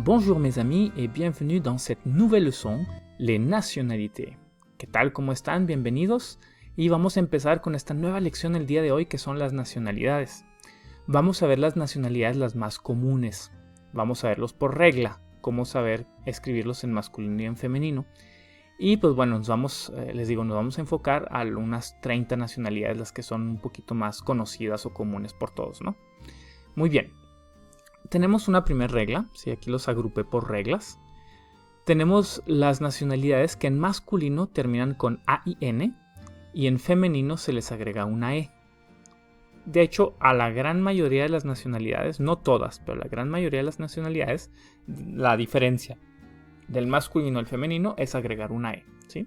Bonjour mes amis et bienvenue dans cette nouvelle leçon, les nationalités. ¿Qué tal? ¿Cómo están? Bienvenidos. Y vamos a empezar con esta nueva lección el día de hoy que son las nacionalidades. Vamos a ver las nacionalidades las más comunes. Vamos a verlos por regla, cómo saber escribirlos en masculino y en femenino. Y pues bueno, nos vamos a enfocar a unas 30 nacionalidades, las que son un poquito más conocidas o comunes por todos, ¿no? Muy bien. Tenemos una primera regla, ¿sí? Aquí los agrupé por reglas. Tenemos las nacionalidades que en masculino terminan con AIN y en femenino se les agrega una E. De hecho, a la gran mayoría de las nacionalidades, no todas, pero la gran mayoría de las nacionalidades, la diferencia del masculino al femenino es agregar una E, ¿sí?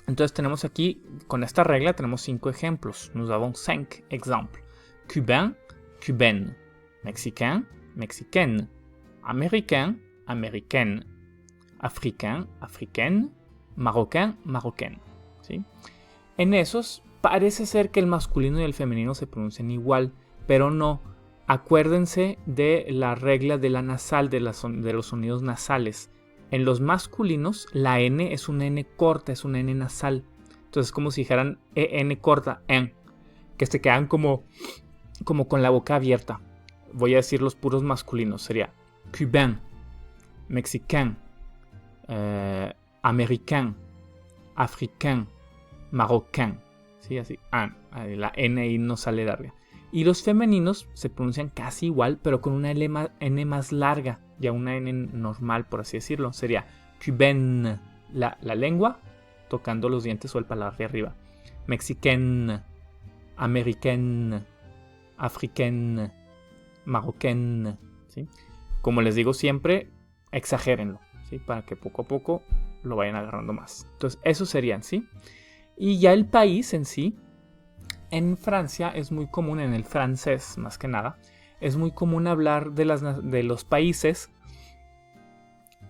Entonces tenemos aquí, con esta regla tenemos 5 ejemplos. Nous avons 5 exemples. Cubain, cubaine. Mexicain, mexicaine. Américain, américaine. Africain, africaine. Marocain, marocaine. ¿Sí? En esos parece ser que el masculino y el femenino se pronuncian igual, pero no. Acuérdense de la regla de la nasal, de los sonidos nasales. En los masculinos la N es una N corta, es una N nasal. Entonces es como si dijeran EN corta, en, que se quedan como con la boca abierta. Voy a decir los puros masculinos. Sería cubain, mexicain, américain, africain, marocain. ¿Sí? Así. La N ahí no sale larga. Y los femeninos se pronuncian casi igual, pero con una N más larga. Ya una N normal, por así decirlo. Sería cubaine, la lengua tocando los dientes o el paladar de arriba. Mexicaine, américaine, africaine, marocaine, ¿sí? Como les digo siempre, exagérenlo, ¿sí? Para que poco a poco lo vayan agarrando más. Entonces, esos serían, ¿sí? Y ya el país en sí, en Francia es muy común, en el francés más que nada, es muy común hablar de los países.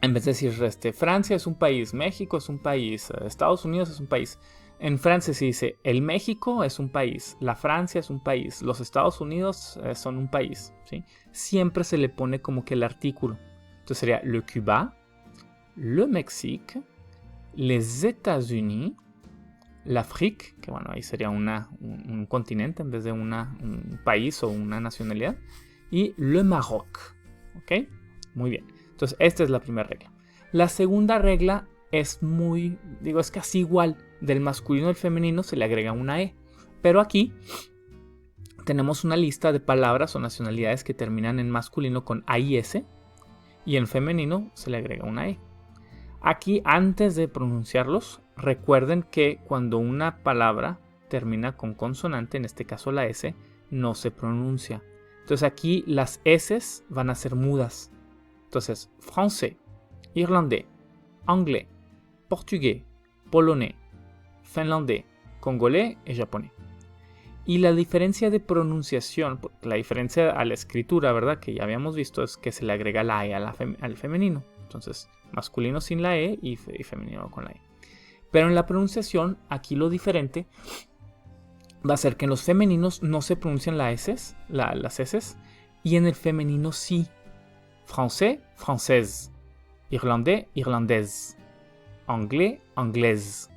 En vez de decir, Francia es un país, México es un país, Estados Unidos es un país. En Francia se dice, el México es un país, la Francia es un país, los Estados Unidos son un país, ¿sí? Siempre se le pone como que el artículo. Entonces sería le Cuba, le Mexique, les États-Unis, l'Afrique, que bueno, ahí sería un continente en vez de un país o una nacionalidad, y le Maroc, ¿ok? Muy bien. Entonces esta es la primera regla. La segunda regla es es casi igual. Del masculino al femenino se le agrega una E. Pero aquí tenemos una lista de palabras o nacionalidades que terminan en masculino con AIS y en femenino se le agrega una E. Aquí, antes de pronunciarlos, recuerden que cuando una palabra termina con consonante, en este caso la S, no se pronuncia. Entonces aquí las S van a ser mudas. Entonces, français, irlandais, anglais, portugais, polonais, finlandés, congolés y japonés. Y la diferencia de pronunciación, la diferencia a la escritura, ¿verdad? Que ya habíamos visto es que se le agrega la E al femenino. Entonces, masculino sin la E y femenino con la E. Pero en la pronunciación, aquí lo diferente va a ser que en los femeninos no se pronuncian las S, y en el femenino sí. Français, française. Irlandais, irlandaise. Anglais, anglaise.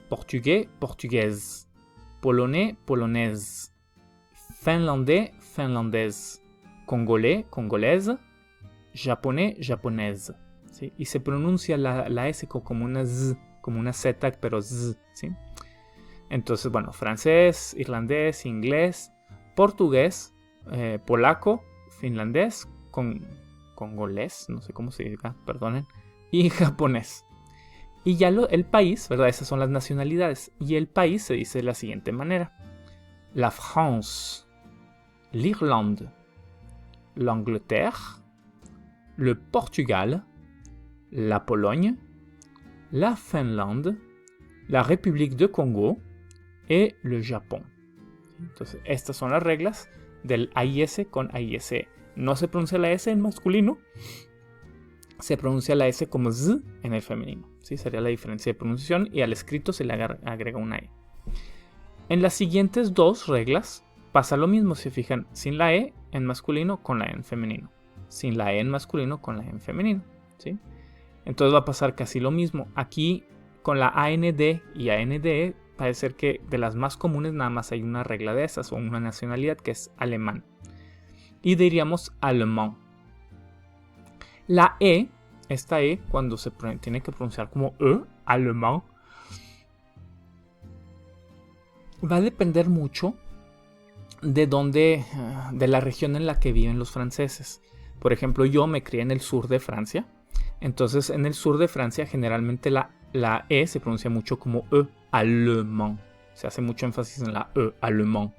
Portugais, portugaise. Polonais, polonaise. Finlandais, finlandaise. Congolais, congolaise. Japonés, japonaise. ¿Sí? Y se pronuncia la S como una Z, como una Z, pero Z, ¿sí? Entonces, bueno, francés, irlandés, inglés, portugués, polaco, finlandés, congolés, no sé cómo se diga, perdonen, y japonés. Y ya el país, ¿verdad? Esas son las nacionalidades. Y el país se dice de la siguiente manera. La France, l'Irlande, l'Angleterre, le Portugal, la Pologne, la Finlande, la République de Congo y le Japón. Entonces, estas son las reglas del AIS con AISE. No se pronuncia la S en masculino, se pronuncia la S como Z en el femenino. ¿Sí? Sería la diferencia de pronunciación y al escrito se le agrega una E. En las siguientes dos reglas pasa lo mismo, se fijan, sin la E en masculino con la E en femenino. sin la E en masculino con la E en femenino, ¿sí? Entonces va a pasar casi lo mismo. Aquí con la AND y ANDE parece ser que de las más comunes nada más hay una regla de esas o una nacionalidad que es alemán. Y diríamos alemán. La E, esta E, cuando se tiene que pronunciar como E, alemán, va a depender mucho de dónde, de la región en la que viven los franceses. Por ejemplo, yo me crié en el sur de Francia. Entonces, en el sur de Francia, generalmente la E se pronuncia mucho como E, allemand. Se hace mucho énfasis en la E, allemand.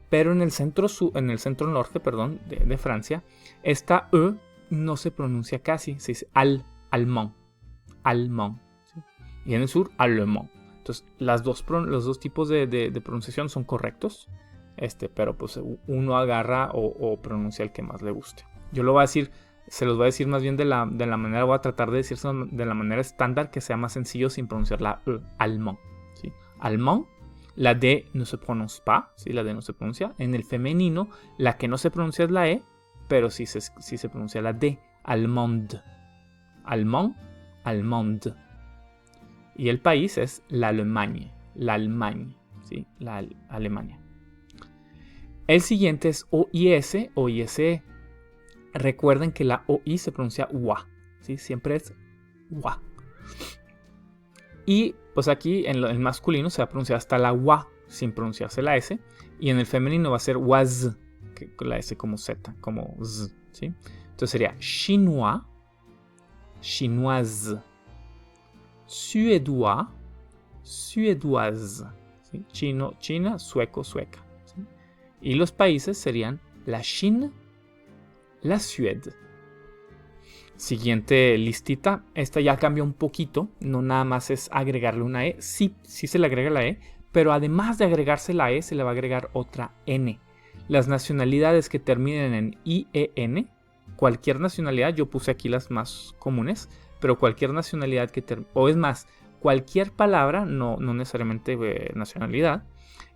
Pero en el centro norte, de Francia, esta E no se pronuncia casi. Se dice allemand. Allemand. ¿Sí? Y en el sur, allemand. Entonces, los dos tipos de pronunciación son correctos. Pero pues uno agarra o pronuncia el que más le guste. Yo lo voy a decir, se los voy a decir más bien de la manera, voy a tratar de decirse de la manera estándar que sea más sencillo sin pronunciar la E, allemand. ¿Sí? Allemand, la D no se pronuncia pas, ¿sí? La D no se pronuncia. En el femenino, la que no se pronuncia es la E, pero sí se pronuncia la D, allemand. Allemand, allemand. Y el país es la Allemagne, ¿sí? La Alemania. El siguiente es OIS o ISE. Recuerden que la OI se pronuncia UA, ¿sí? Siempre es UA. Y pues aquí en el masculino se va a pronunciar hasta la UA sin pronunciarse la S. Y en el femenino va a ser WAZ, con la S como Z, como Z, ¿sí? Entonces sería chinois, chinoise, suédois, suédoise, ¿sí? Chino, China, sueco, sueca. ¿Sí? Y los países serían la China, la Suede. Siguiente listita. Esta ya cambia un poquito. No nada más es agregarle una E. Sí se le agrega la E. Pero además de agregarse la E, se le va a agregar otra N. Las nacionalidades que terminen en IEN, cualquier nacionalidad, yo puse aquí las más comunes, pero cualquier nacionalidad o es más, cualquier palabra, no necesariamente nacionalidad,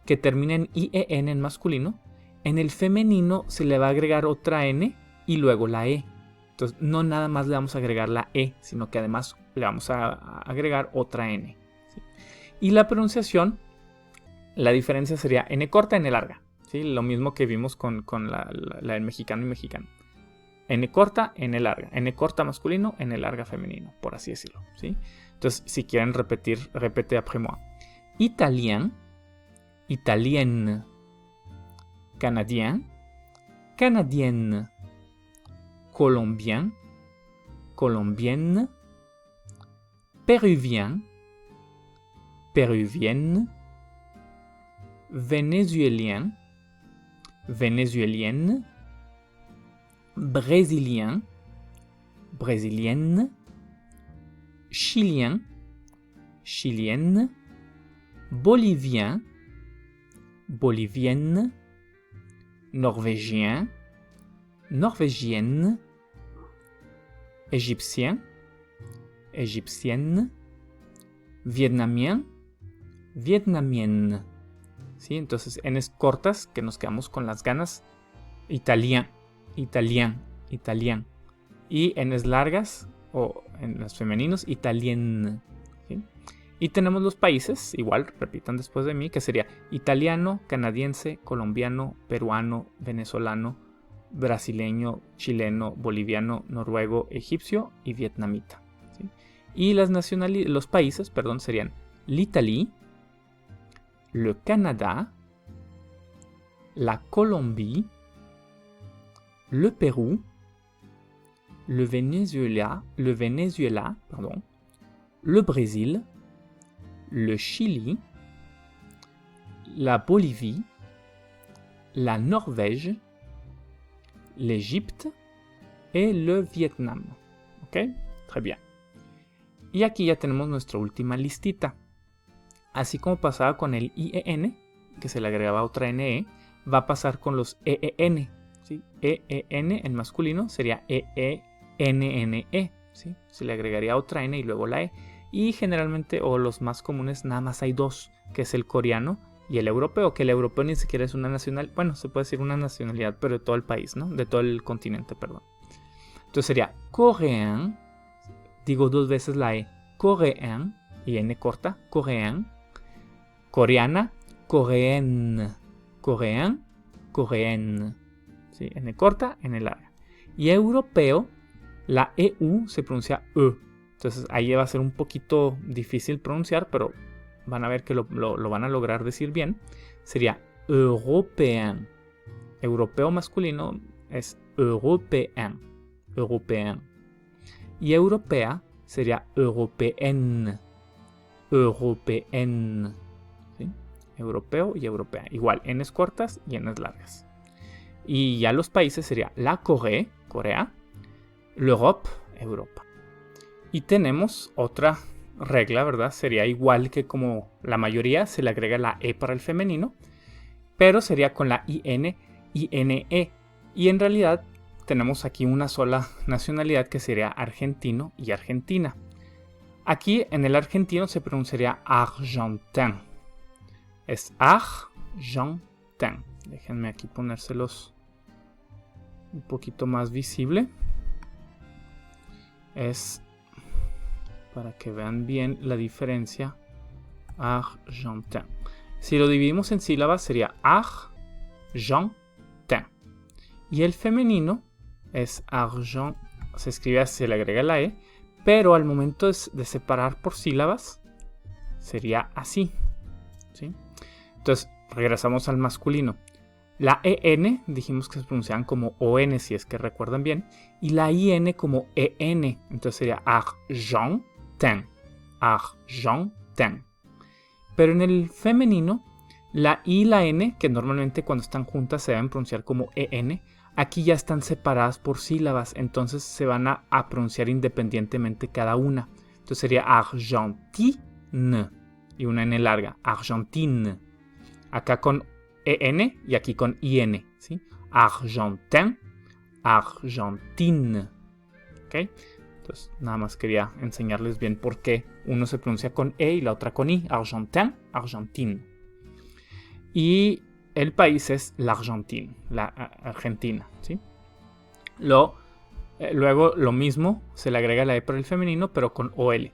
que termine en IEN en masculino, en el femenino se le va a agregar otra N y luego la E. Entonces, no nada más le vamos a agregar la E, sino que además le vamos a agregar otra N. ¿Sí? Y la pronunciación, la diferencia sería N corta, N larga. ¿Sí? Lo mismo que vimos con la en mexicano y mexicano. N corta, N larga. N corta masculino, N larga femenino, por así decirlo. ¿Sí? Entonces, si quieren repetir, repete après moi. Italien, italienne. Canadien, canadienne. Colombien, colombienne. Péruvien, péruvienne. Vénézuélien, vénézuélienne. Brésilien, brésilienne. Chilien, chilienne. Bolivien, bolivienne. Norvégien, norvégienne. Égyptien, égyptienne. Vietnamien, vietnamienne. ¿Sí? Entonces, N's cortas, que nos quedamos con las ganas. Italien, italien, italien. Y N's largas, o en los femeninos, italien. ¿Sí? Y tenemos los países, igual, repitan después de mí, que sería italiano, canadiense, colombiano, peruano, venezolano, brasileño, chileno, boliviano, noruego, egipcio y vietnamita. ¿Sí? Y los países, serían l'Italie, le Canada, la Colombie, le Pérou, le Venezuela, le Brésil, le Chili, la Bolivie, la Norvège, l'Égypte et le Vietnam. ¿Ok? Très bien. Y aquí ya tenemos nuestra última listita. Así como pasaba con el IEN, que se le agregaba otra NE, va a pasar con los EEN. ¿Sí? EEN en masculino sería EENNE. ¿Sí? Se le agregaría otra N y luego la E. Y generalmente, o los más comunes, nada más hay dos, que es el coreano y el europeo, que el europeo ni siquiera es una nacionalidad, bueno, se puede decir una nacionalidad, pero de todo el país, ¿no? De todo el continente, perdón. Entonces sería coréen, digo 2 veces la E, coréen, y N corta, coréen, coreana, coréenne, coréen, coréenne, ¿sí? N corta, N larga. Y europeo, la EU se pronuncia E. Entonces ahí va a ser un poquito difícil pronunciar, pero van a ver que lo van a lograr decir bien. Sería européen. Europeo masculino es européen. Européen. Y europea sería européenne. Européenne. ¿Sí? Europeo y europea. Igual, N's cortas y N's largas. Y ya los países sería la Corée, Corea, l'Europe, Europa. Y tenemos otra regla, ¿verdad? Sería igual que como la mayoría, se le agrega la E para el femenino, pero sería con la IN, INE. Y en realidad tenemos aquí una sola nacionalidad que sería argentino y argentina. Aquí en el argentino se pronunciaría argentin. Es argentin. Déjenme aquí ponérselos un poquito más visible. Es para que vean bien la diferencia. Argentin. Si lo dividimos en sílabas sería argentin. Y el femenino es argent. Se escribe así, se le agrega la E. Pero al momento de separar por sílabas sería así. ¿Sí? Entonces regresamos al masculino. La EN dijimos que se pronunciaban como ON, si es que recuerdan bien. Y la IN como EN. Entonces sería argentin. Argentin. Pero en el femenino, la I y la N, que normalmente cuando están juntas se deben pronunciar como EN, aquí ya están separadas por sílabas. Entonces se van a pronunciar independientemente cada una. Entonces sería argentine. Y una N larga. Argentine. Acá con EN y aquí con IN, ¿sí? Argentin, Argentine. ¿Ok? Entonces, nada más quería enseñarles bien por qué uno se pronuncia con E y la otra con I. Argentin, Argentine. Y el país es la Argentina, ¿sí? Luego lo mismo, se le agrega la E para el femenino, pero con OL.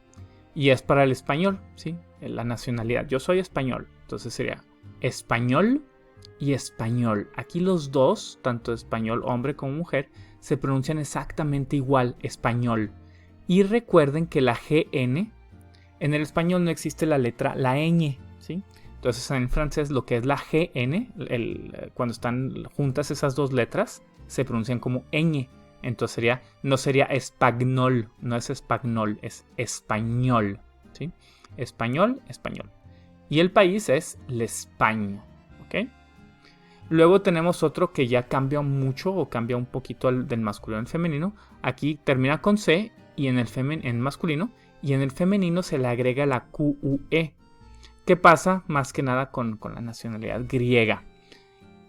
Y es para el español, ¿sí? La nacionalidad. Yo soy español, entonces sería español y español. Aquí los dos, tanto español hombre como mujer, se pronuncian exactamente igual, español. Y recuerden que la GN, en el español no existe la letra, la ñ, ¿sí? Entonces en francés lo que es la GN, cuando están juntas esas dos letras, se pronuncian como ñ. Entonces no sería espagnol, no es espagnol, es español, ¿sí? Español, español. Y el país es l'Espagne, ¿ok? Luego tenemos otro que ya cambia mucho o cambia un poquito del masculino al femenino. Aquí termina con C y en masculino, y en el femenino se le agrega la QUE. ¿Qué pasa? Más que nada con la nacionalidad griega.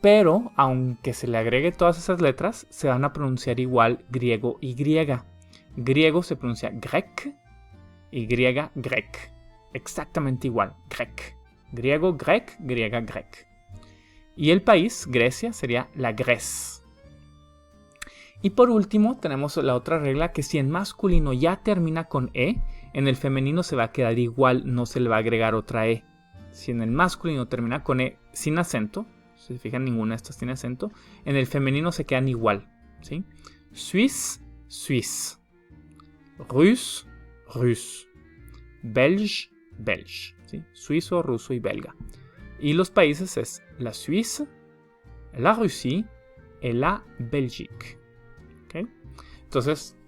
Pero, aunque se le agregue todas esas letras, se van a pronunciar igual griego y griega. Griego se pronuncia grec y griega grec. Exactamente igual, grec. Griego, grec, griega, grec. Y el país, Grecia, sería la Grèce. Y por último, tenemos la otra regla que si en masculino ya termina con E, en el femenino se va a quedar igual, no se le va a agregar otra E. Si en el masculino termina con E sin acento, si se fijan, ninguna de estas tiene acento, en el femenino se quedan igual, ¿sí? Suisse, Suisse. Russe, Russe. Belge, Belge. ¿Sí? Suizo, ruso y belga. Y los países es la Suisse, la Rusia y la Bélgica. ¿Okay? Entonces,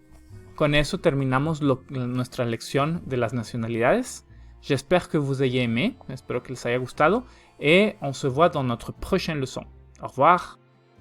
con eso terminamos nuestra lección de las nacionalidades. J'espère que vous ayez aimé. Espero que les haya gustado. Et on se voit dans notre prochaine leçon. Au revoir.